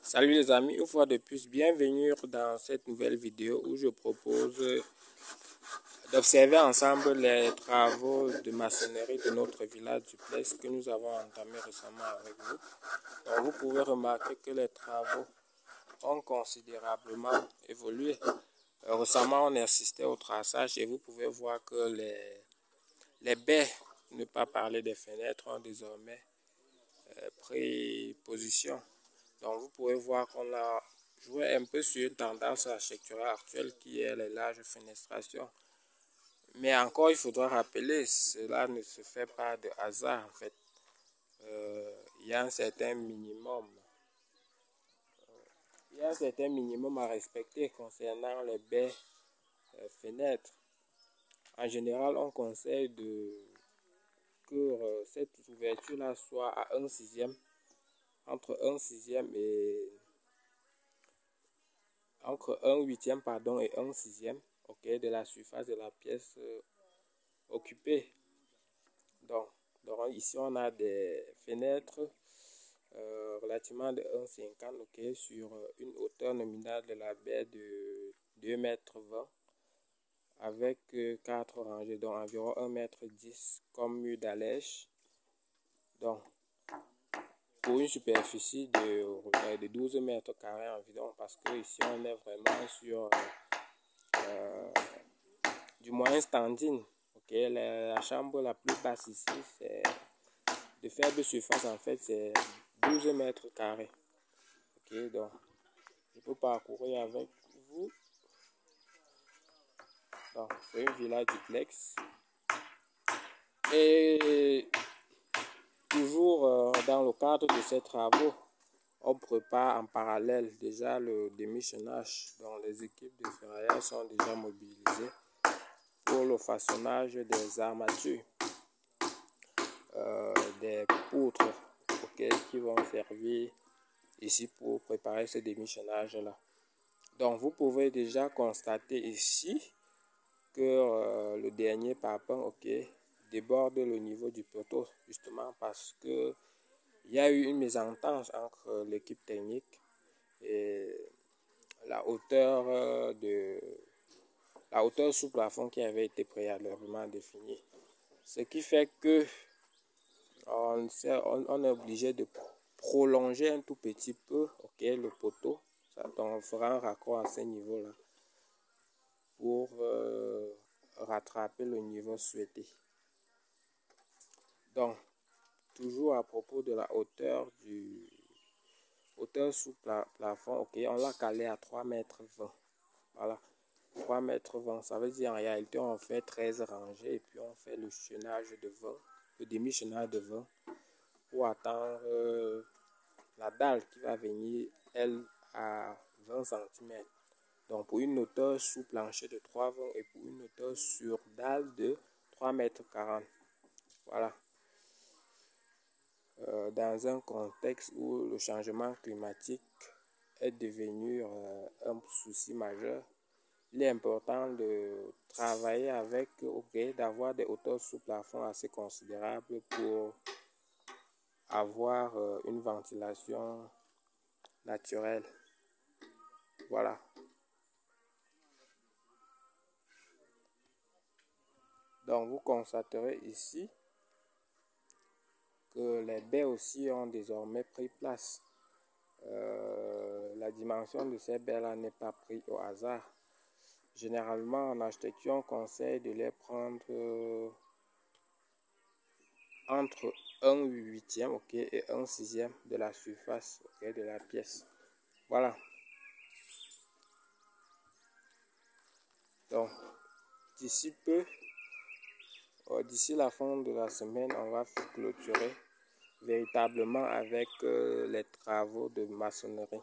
Salut les amis, une fois de plus, bienvenue dans cette nouvelle vidéo où je propose d'observer ensemble les travaux de maçonnerie de notre village duplex que nous avons entamé récemment avec vous. Donc vous pouvez remarquer que les travaux ont considérablement évolué. Récemment, on assistait au traçage et vous pouvez voir que les baies, ne pas parler des fenêtres, ont désormais pris position. Donc vous pouvez voir qu'on a joué un peu sur une tendance architecturale actuelle qui est les larges fenestrations. Mais encore, il faudra rappeler, cela ne se fait pas de hasard en fait. Il y a un certain minimum. Il y a un certain minimum à respecter concernant les baies fenêtres. En général, on conseille que cette ouverture-là soit à 1/6, entre 1/6 et entre 1/8 pardon, et 1/6 de la surface de la pièce occupée. Donc ici on a des fenêtres relativement de 1,50 sur une hauteur nominale de la baie de 2,20 m avec 4 rangées, donc environ 1,10 m comme mur d'allège. Donc pour une superficie de 12 mètres carrés environ, parce que ici on est vraiment sur du moyen standing. La chambre la plus basse ici, c'est de faible surface en fait, c'est 12 mètres carrés. Donc je peux parcourir avec vous. Donc c'est une villa duplex. Et toujours dans le cadre de ces travaux, on prépare en parallèle déjà le démichonnage, dont les équipes de ferrailleurs sont déjà mobilisées pour le façonnage des armatures, des poutres qui vont servir ici pour préparer ce démichonnage-là. Donc vous pouvez déjà constater ici que le dernier parpaing déborde le niveau du poteau, justement parce que il y a eu une mésentente entre l'équipe technique et la hauteur sous plafond qui avait été préalablement définie. Ce qui fait que on est obligé de prolonger un tout petit peu le poteau. Donc on fera un raccord à ce niveau-là pour rattraper le niveau souhaité. Donc toujours à propos de la hauteur sous plafond, on l'a calé à 3,20 m. Voilà, 3,20 m. Ça veut dire en réalité on fait 13 rangées et puis on fait le chaînage de 20, le demi-chaînage de 20 pour attendre la dalle qui va venir elle à 20 cm. Donc pour une hauteur sous plancher de 3,20 m et pour une hauteur sur dalle de 3,40 m. Voilà. Dans un contexte où le changement climatique est devenu un souci majeur, il est important de travailler avec, d'avoir des hauteurs sous plafond assez considérables pour avoir une ventilation naturelle. Voilà. Donc vous constaterez ici que les baies aussi ont désormais pris place. La dimension de ces baies-là n'est pas prise au hasard. Généralement, en architecture, on conseille de les prendre entre 1/8 et 1/6 de la surface de la pièce. Voilà. Donc, d'ici peu, d'ici la fin de la semaine, on va clôturer véritablement avec les travaux de maçonnerie.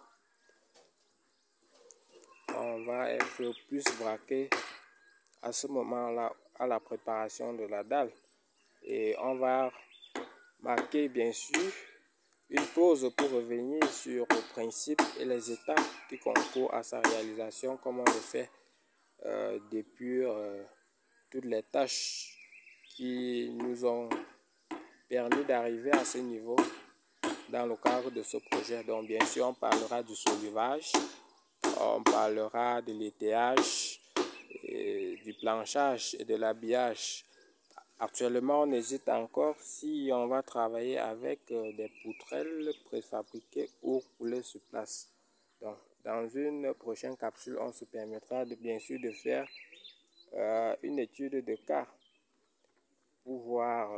On va être plus braqué à ce moment-là à la préparation de la dalle et on va marquer bien sûr une pause pour revenir sur le principe et les étapes qui concourent à sa réalisation, comme on le fait depuis toutes les tâches qui nous ont permis d'arriver à ce niveau dans le cadre de ce projet. Donc bien sûr, on parlera du solivage, on parlera de l'étayage, du planchage et de l'habillage. Actuellement, on hésite encore si on va travailler avec des poutrelles préfabriquées ou coulées sur place. Donc, dans une prochaine capsule, on se permettra bien sûr de faire une étude de cas pour voir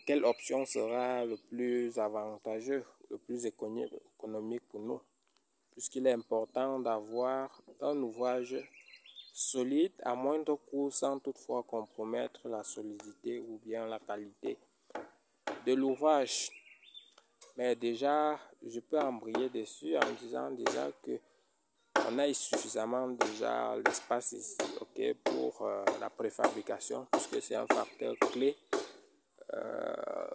quelle option sera le plus avantageux, le plus économique pour nous. Puisqu'il est important d'avoir un ouvrage solide à moindre coût sans toutefois compromettre la solidité ou bien la qualité de l'ouvrage. Mais déjà, je peux embrayer dessus en disant déjà que on a suffisamment déjà l'espace ici, ok, pour la préfabrication, puisque c'est un facteur clé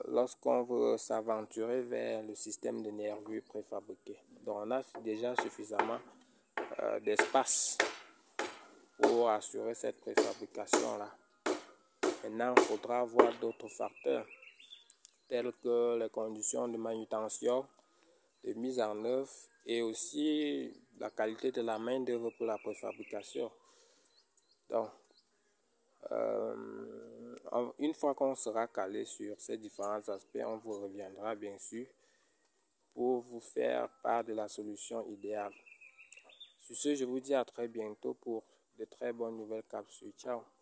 lorsqu'on veut s'aventurer vers le système de nervures préfabriqué. Donc on a déjà suffisamment d'espace pour assurer cette préfabrication-là. Maintenant, il faudra voir d'autres facteurs tels que les conditions de manutention, de mise en œuvre et aussi la qualité de la main d'œuvre pour la préfabrication. Donc, une fois qu'on sera calé sur ces différents aspects, on vous reviendra bien sûr pour vous faire part de la solution idéale. Sur ce, je vous dis à très bientôt pour de très bonnes nouvelles capsules. Ciao!